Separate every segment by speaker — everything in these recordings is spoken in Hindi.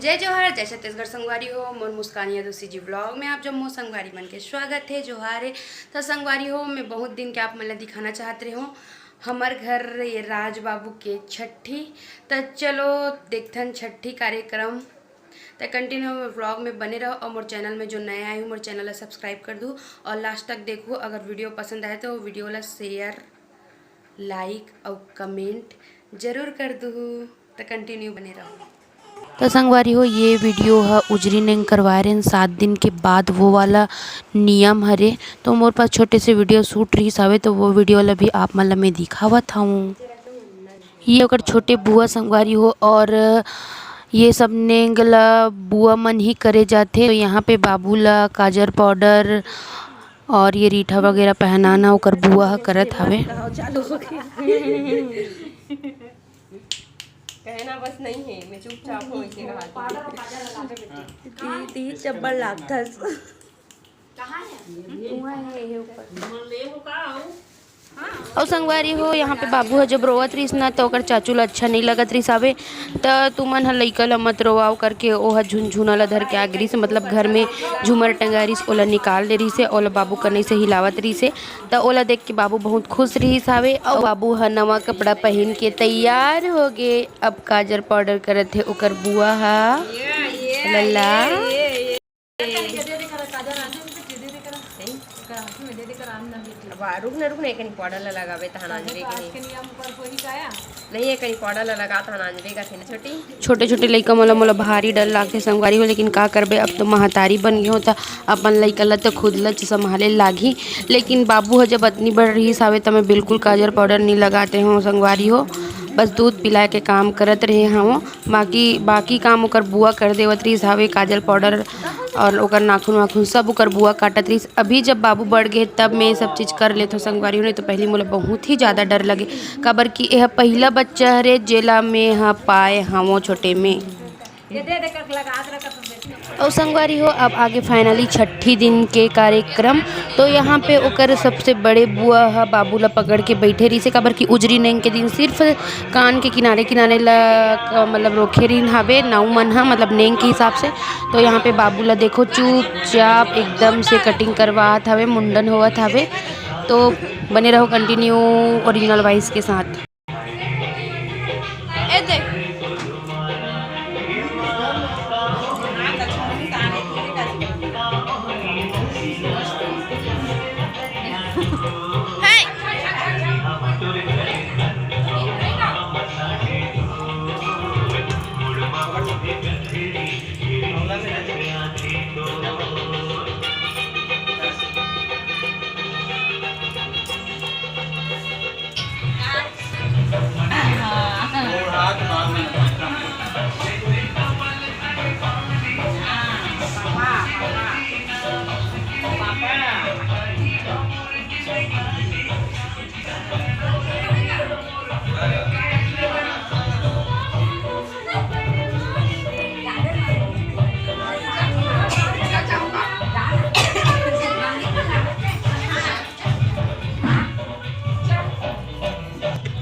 Speaker 1: जय जोहार जय छत्तीसगढ़ संगवारी हो मोर मुस्कान यादव जी ब्लॉग में आप जब मोर संगवारी मन के स्वागत है जोहार है। तो संगवारी हो मैं बहुत दिन के आप मन दिखाना चाहते रहे हो हमार घर ये राज बाबू के छठी। तो चलो देखथन छठी कार्यक्रम। तो कंटिन्यू व्लॉग में बने रहो और मोर चैनल में जो नया आए हो मोर चैनल सब्सक्राइब कर दूँ और लास्ट तक देखो। अगर वीडियो पसंद आए तो वीडियो ला शेयर लाइक और कमेंट जरूर कर दूँ। तो कंटिन्यू बने रहो।
Speaker 2: तो संगवारी हो ये वीडियो है उजरी ने करवाए रहे 7 दिन के बाद वो वाला नियम हरे। तो मोर पास छोटे से वीडियो शूट रही सावे तो वो वीडियो ला भी आप मन ला मैं दिखावत हूँ। ये अगर छोटे बुआ संगवारी हो और ये सब नेंग ला बुआ मन ही करे जाते। तो यहाँ पे बाबू ला काजर पाउडर और ये रीठा वगैरह पहनाना ओकर बुआ करत हवे।
Speaker 3: कहना बस नहीं है मैं चुपचाप हूँ इसे कहा ती चब्बड़ लागथस कहां है वहां है ये ऊपर ले हो का
Speaker 2: और संगवारी हो यहाँ पे बाबू है जब रोवत रहीस ना तो ओकर चाचू ला अच्छा नहीं लगत रहीस आवे। तो तुमन ह लइका ला मत रोवाओ करके ओहा झुनझुना ला धर के आ गिरी से मतलब घर में झूमर टंगारिस ओला निकाल दे रही से ओला बाबू कन्हई से हिलावत रही से। तो ओला देख के बाबू बहुत खुश रहीस आवे और बाबू ह नवा कपड़ा पहन के तैयार हो गे। अब काजर पाउडर करत है ओकर बुआ हा लल्ला।
Speaker 3: रुकने कहीं पौधा लगावे तहन अंजरे के नहीं कहीं पौधा लगा तहन अंजरे का थे छोटी
Speaker 2: छोटे छोटे लइका मोला भारी डर लागते संगवारी हो। लेकिन का करबे अब तो महतारी बन गई हो तो अपन लइका ला तो खुद ला संभाले लागी। लेकिन बाबू है जब इतनी बढ़ रही सावे तो मैं बिल्कुल काजर पाउडर नहीं लगाते हूँ संगवारी हो। बस दूध पिलाए के काम करत रहे हाँ। बाकी काम ओकर बुआ कर देवत रही सावे काजल पाउडर और ओकर नाखून वाखून सब ओकर बुआ काटत रही। अभी जब बाबू बढ़ गए तब मैं सब चीज़ कर लेते हो संगवारी ने। तो पहले मोला बहुत ही ज़्यादा डर लगे काबर कि यह पहला बच्चा हरे जेला में हाँ पाए हाँ छोटे में। और संगवारी हो अब आगे फाइनली छठी दिन के कार्यक्रम। तो यहाँ पे ओकर सबसे बड़े बुआ हा बाबू ला पकड़ के बैठे रही से काबर कि उजरी नेंग के दिन सिर्फ कान के किनारे किनारे ला मतलब रोखे रही हावे नाऊ मन हा मतलब नेंग के हिसाब से। तो यहाँ पे बाबू ला देखो चुपचाप एकदम से कटिंग करवात हवे मुंडन होवत हवे। तो बने रहो कंटिन्यू ओरिजिनल वॉइस के साथ।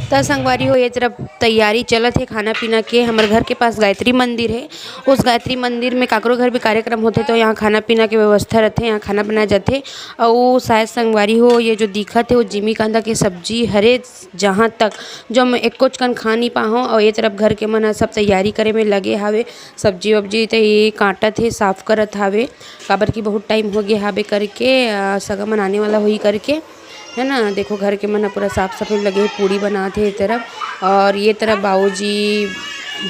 Speaker 2: तो संगवारी हो ये तरफ तैयारी चलत है खाना पीना के। हमारे घर के पास गायत्री मंदिर है। उस गायत्री मंदिर में काकरो घर भी कार्यक्रम होते तो यहाँ खाना पीना की व्यवस्था रहते यहाँ खाना बनाए जाते। और शायद संगवारी हो ये जो दिखत है वो जिमी कांदा की सब्जी हरे जहाँ तक जो मैं एक कुछ कन खा नहीं पाऊँ। और ये तरफ घर के मन सब तैयारी करे में लगे हावे सब्जी वब्जी तो ये काटत है साफ करत हावे काबर की बहुत टाइम हो गया हावे करके सगा मनाने वाला हुई करके है ना। देखो घर के मन पूरा साफ सफाई लगे पूड़ी बनाते हैं तरफ और ये तरफ बाबूजी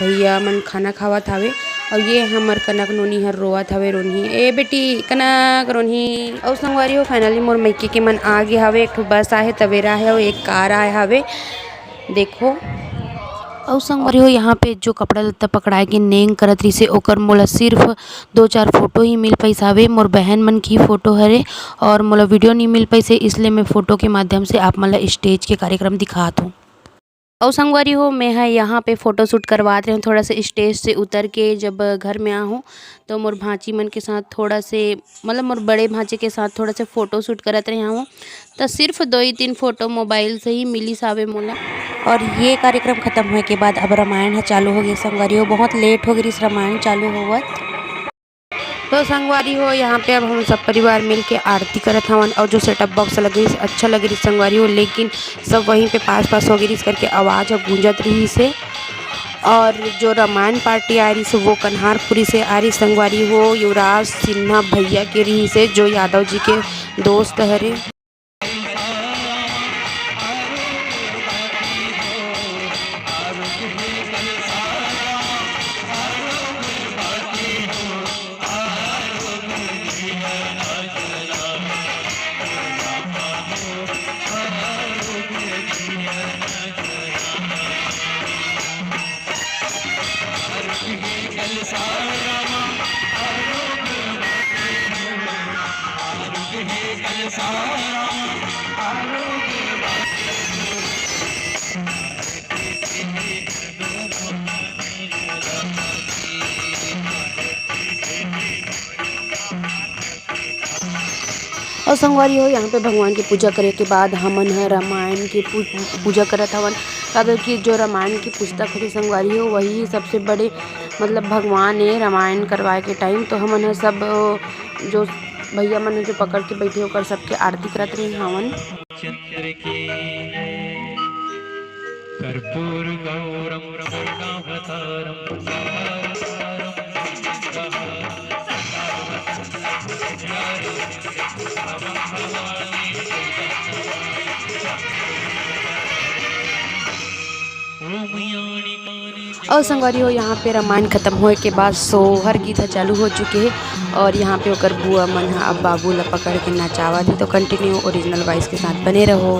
Speaker 2: भैया मन खाना खावत हावे। और ये हमर कनक नोनी हर रोवत हवे रोन्ही ए बेटी कनक रोन्ही। और संगवारी हो फाइनली मोर मइके के मन आ गए हवे। एक ठो बस आहे तवेरा है और एक कार आए हवे देखो। और संगवारी हो यहाँ पे जो कपड़ा लत्ता पकड़ाए के नेंग करत रही से ओकर मोला सिर्फ 2-4 फोटो ही मिल पैसा हवे। मोर बहन मन की फ़ोटो हरे और मोला वीडियो नहीं मिल पैसे इसलिए मैं फ़ोटो के माध्यम से आप मन ला स्टेज के कार्यक्रम दिखात हूँ। और संगवारी हो मैं है यहाँ पे फ़ोटो शूट करवाते हैं थोड़ा से स्टेज से उतर के जब घर में आ हूँ तो मोर भांची मन के साथ थोड़ा से मतलब मोर बड़े भांचे के साथ थोड़ा से फ़ोटो शूट करत रहे हूँ। तो सिर्फ 2-3 फ़ोटो मोबाइल से ही मिली सावे मोला। और ये कार्यक्रम ख़त्म होने के बाद अब रामायण है चालू हो गई संगवारी हो। बहुत लेट हो गई इस रामायण चालू होवत। तो संगवारी हो यहाँ पे अब हम सब परिवार मिल के आरती करत हवन और जो सेटअप बॉक्स लग रही अच्छा लग रही संगवारी हो, लेकिन सब वहीं पे पास हो गई इस करके आवाज़ अब गूंजत रही से। और जो रामायण पार्टी आ रही से वो कन्हारपुरी से आ रही संगवारी हो, युवराज सिन्हा भैया के रही से जो यादव जी के दोस्त हरे। और संगवारी हो यहाँ पे भगवान की पूजा करे के बाद हमन है रामायण की पूजा करत हवन। काबर कि जो रामायण की पुस्तक होती संगवारी हो वही सबसे बड़े मतलब भगवान है रामायण करवाए के टाइम। तो हमन है सब जो भैया मन जो पकड़ के बैठे होकर सबके आरती करत रही हवन। कर्पूर गौरम और संगवारी हो यहाँ पे रामायण खत्म होए के बाद सोहर गीत चालू हो चुके हैं और यहाँ पे ओकर बुआ मन अब बाबू ला पकड़ के नचावा थी। तो कंटिन्यू ओरिजिनल वॉइस के साथ बने रहो।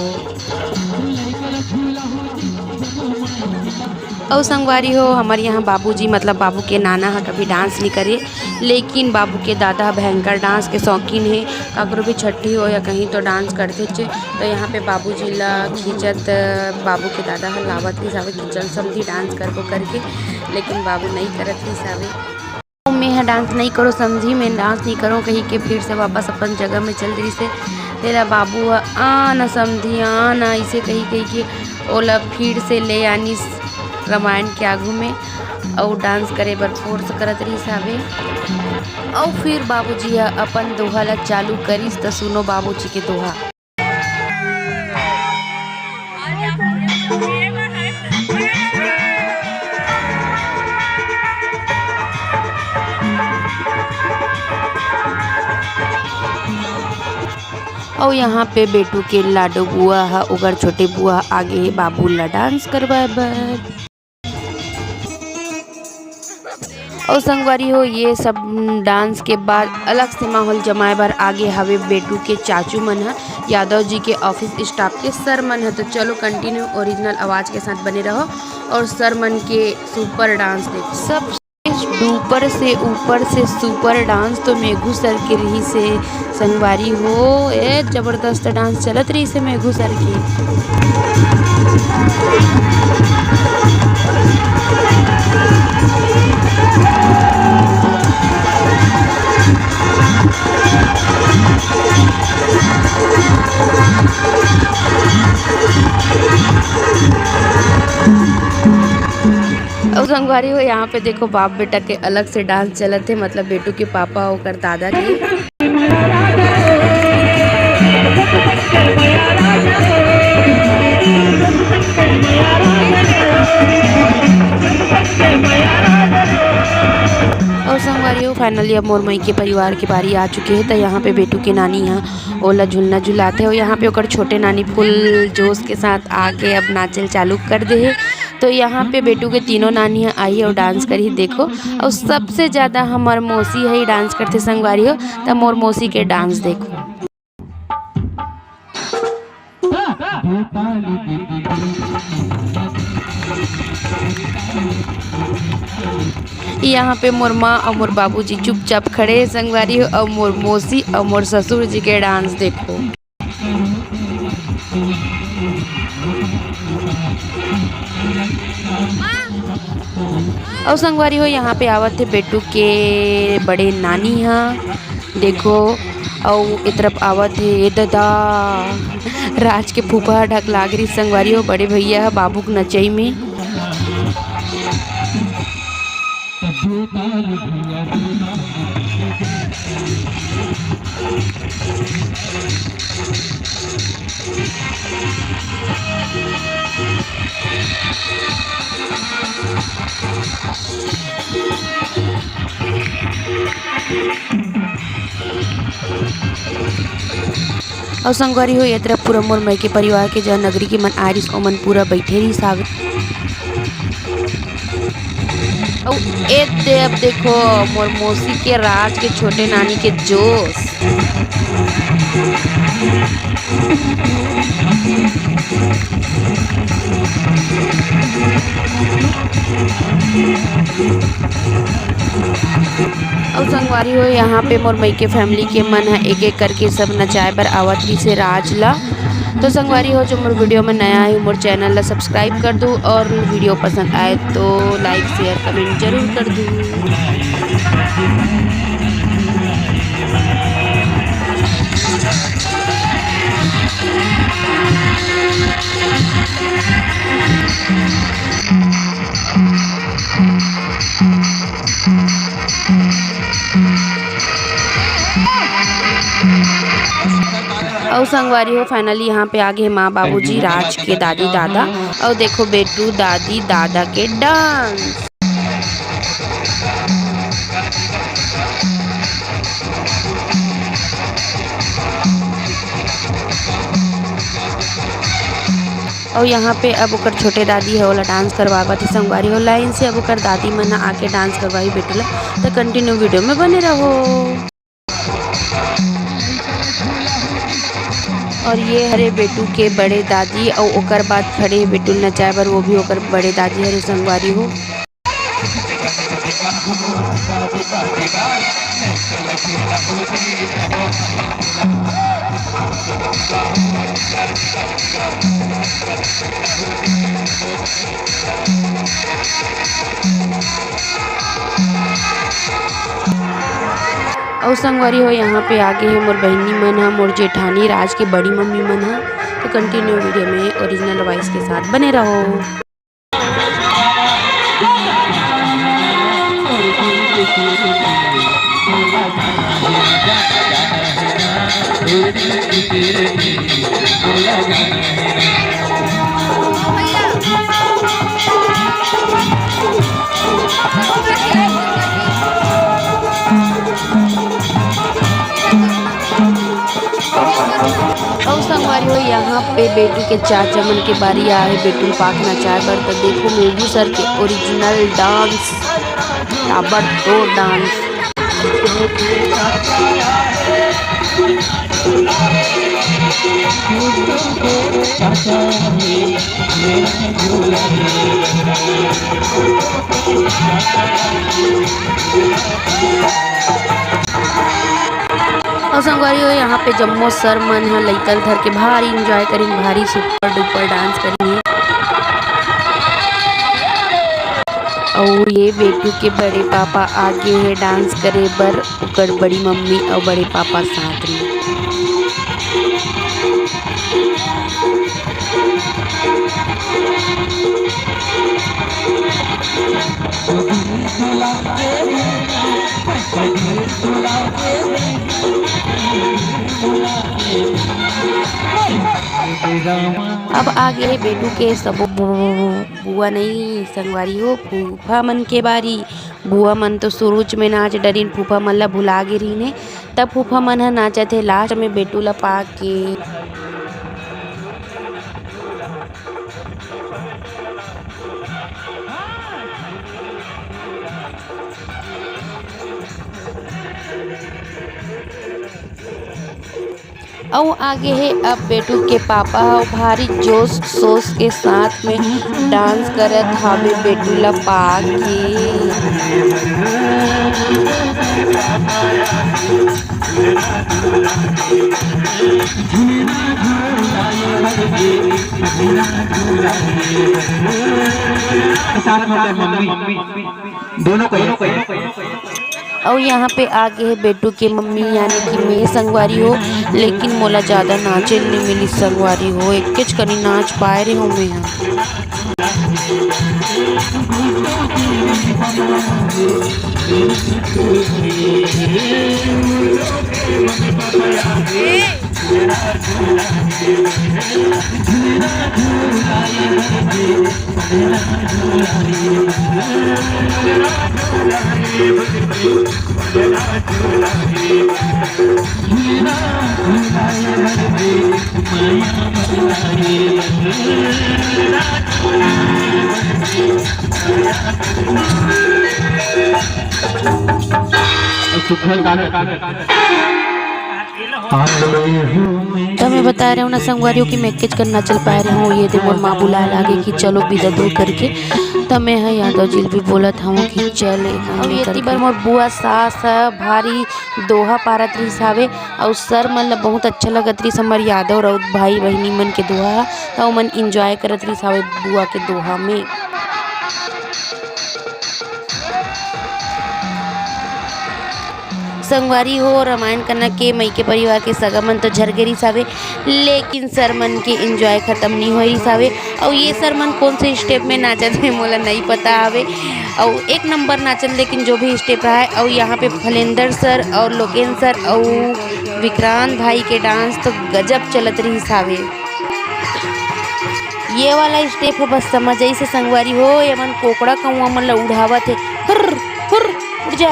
Speaker 2: और संगवारी हो हमारे यहाँ बाबूजी मतलब बाबू के नाना है कभी डांस नहीं करे, लेकिन बाबू के दादा भयंकर डांस के शौकीन है। काकरो भी छठी हो या कहीं तो डांस करते थे। तो यहाँ पे बाबूजी ला खींचत बाबू के दादा है लावत ही सावे खींचल समझी डांस करके, लेकिन बाबू नहीं करत ही सावे। मैं डांस नहीं करो समझी मैं डांस नहीं करूँ कहीं के फिर से वापस अपन जगह में चल रही से तेरा बाबू आ न समझी आ न इसे कही के ओला फिर से ले आनी रामायण के आगू में और डांस करे बर फोर्स करत रही सावे। और फिर बाबूजी अपन दोहा ला चालू करिस तो सुनो बाबूजी के दोहा। और यहाँ पे बेटू के लाडो बुआ है उगर छोटे बुआ आगे बाबू ला डांस करवाए बर। और संगवारी हो ये सब डांस के बाद अलग से माहौल जमाए बार आगे हवे बेटू के चाचू मन है यादव जी के ऑफिस स्टाफ के सर मन है। तो चलो कंटिन्यू ओरिजिनल आवाज़ के साथ बने रहो और सर मन के सुपर डांस देखो। सब ऊपर से सुपर डांस तो मेघू सर के रही से संगवारी हो ए जबरदस्त डांस चलत रही से मेघू सर की। और संगवारी हो यहाँ पे देखो बाप बेटा के अलग से डांस चलत थे मतलब बेटू के पापा होकर दादा के। और संगवारी हो फाइनली अब मोर मई के परिवार की बारी आ चुकी है। तो यहाँ पे बेटू के नानी यहाँ ओला झूलना झुलाते हो। यहाँ पे ओकर छोटे नानी फुल जोश के साथ आके अब नाचल चालू कर दे है। तो यहाँ पे बेटू के तीनों नानी आई और डांस करी देखो। और सबसे ज़्यादा हमार मौसी है डांस करते संगवारी हो तो मोर मौसी के डांस देखो। यहाँ पे मोर माँ और मोर बाबूजी चुपचाप खड़े हैं संगवारी हो और मोर मौसी और मोर ससुर जी के डांस देखो। और संगवारी हो यहाँ पे आवत थे बेटू के बड़े नानी हाँ देखो। और ए तरफ आवत है ये दादा राज के फूफा ढक लाग रही संगवारी हो बड़े भैया बाबू के नचई में। और संगवारी हो ये तरफ पूरा मोर मई के परिवार के जहाँ नगरी के मन आरिस ओमन पूरा बैठे रही साग। अब देखो मोर मौसी के राज के छोटे नानी के जोश। और संगवारी हो यहाँ पे मोर मई के फैमिली के मन है एक एक करके सब नचाए बर आवतरी से राज ला। तो संगवारी हो जो मोर वीडियो में नया है मोर चैनल ला सब्सक्राइब कर दूँ और वीडियो पसंद आए तो लाइक शेयर कमेंट जरूर कर दूँ। और संगवारी हो फाइनली यहाँ पे आगे माँ बाबूजी राज के दादी दादा और देखो बेटू दादी दादा के डांस। और यहाँ पे अब ओकर छोटे दादी है ओला डांस करवावा थी संगवारी हो लाइन से। अब ओकर दादी मन आके डांस करवाई बेटू ला तो कंटिन्यू वीडियो में बने रहो। और ये हरे बेटू के बड़े दादी और ओकर बाद खड़े बेटू नचाए बर वो भी ओकर बड़े दादी हरे संगवारी हो। और संगवारी हो यहाँ पे आगे है मोर बहनी मन है मोर जेठानी राज के बड़ी मम्मी मन है। तो कंटिन्यू वीडियो में ओरिजिनल वॉइस के साथ बने रहो। और संगवारी हो यहाँ पे बेटू के चाचा मन के बारी आए बेटू पाक नचाए बर। तो देखो मेघू सर के ओरिजिनल डांस ताबड़तोड़ डांस। और संगवारी हो यहाँ पे जम्मो सर मन है लइकन धर के भारी इंजॉय करी भारी सुपर डुपर डांस करी। और ये बेटू के बड़े पापा आगे है डांस करे बर ओकर बड़ी मम्मी और बड़े पापा साथ में। अब आगे है बेटू के सब बुआ नहीं संगवारी हो फूफा मन के बारी। बुआ मन तो शुरूच में नाच डरीन फूफा मन ला भुला गे रही ने तब फूफा मन ह नाचत थे लास्ट में बेटू ला पाक के। और आगे है अब बेटू के पापा भारी जोश सोच के साथ में डांस करत हावे बेटू ला पाके।
Speaker 4: साथ में मम्मी दोनों को
Speaker 2: और यहाँ पे आगे है बेटू की मम्मी यानी कि मैं संगवारी हो, लेकिन मोला ज़्यादा नाचे नहीं मिली संगवारी हो, एक किच कनी नाच पाए रही हूँ मैं तो मैं बता रहा हूँ ना संगवारी हो कि मैं किच कर ना चल पा रही हूँ। ये मोर माँ बुलाए लागे कि चलो बिदा दो करके, तब मैं है यादव जी भी बोला था कि चल। और ये बार मोर बुआ सास भारी दोहा पारत रही सावे, और सर मतलब बहुत अच्छा लगत रही हमार यादव राउत भाई बहनी मन के दोहा, तो मन इंजॉय करत रही सावे बुआ के दोहा में। संगवारी हो रामायण करना के मई के परिवार के सगा मन तो झर गई सावे, लेकिन सरमन के एंजॉय खत्म नहीं हो रही सावे। और ये सरमन कौन से स्टेप में नाचत है मोला नहीं पता हवे, और एक नंबर नाचन लेकिन जो भी स्टेप रहा है। और यहाँ पे फलेंदर सर और लोकेन सर और विक्रांत भाई के डांस तो गजब चलत रही सावे। ये वाला स्टेप है बस समझ आई से संगवारी हो, ये मन कोकड़ा कौआ मन ला उड़ावत है, हुर हुर उड़ जा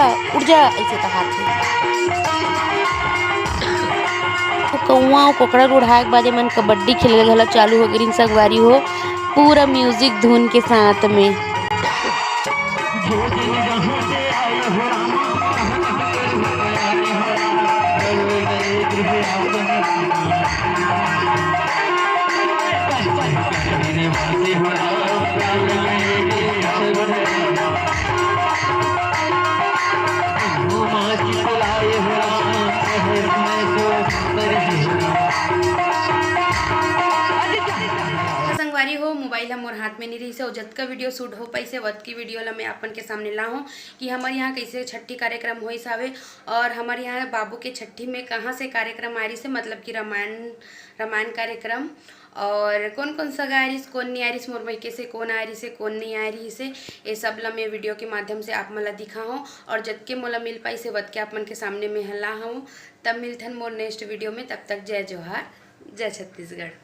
Speaker 2: ऐसे कहा थे। कौआ कोकड़ा उड़ाए के बाद मन कबड्डी खेले घला चालू हो गई संगवारी हो, पूरा म्यूजिक धुन के साथ में।
Speaker 1: संगवारी हो मोबाइल हम मोर हाथ में नहीं रही से, और जतका वीडियो शूट हो पाई से वत की वीडियो ला मैं अपन के सामने ला हूँ कि हमारे यहाँ कैसे छठी कार्यक्रम हो सावे, और हमारे यहाँ बाबू के छठी में कहाँ से कार्यक्रम आ रही से, मतलब कि रामायण कार्यक्रम, और कौन कौन सा गा रही कौन नहीं आ रही मोर मैके से, कौन आ रही से कौन नहीं आ रही से, ये सब ला मैं वीडियो के माध्यम से आप मला दिखा हूँ, और जतके मोला मिल पाई से वत के अपन के सामने में हला हूँ। तब मिलथन मोर नेक्स्ट वीडियो में, तब तक जय जोहार, जय छत्तीसगढ़।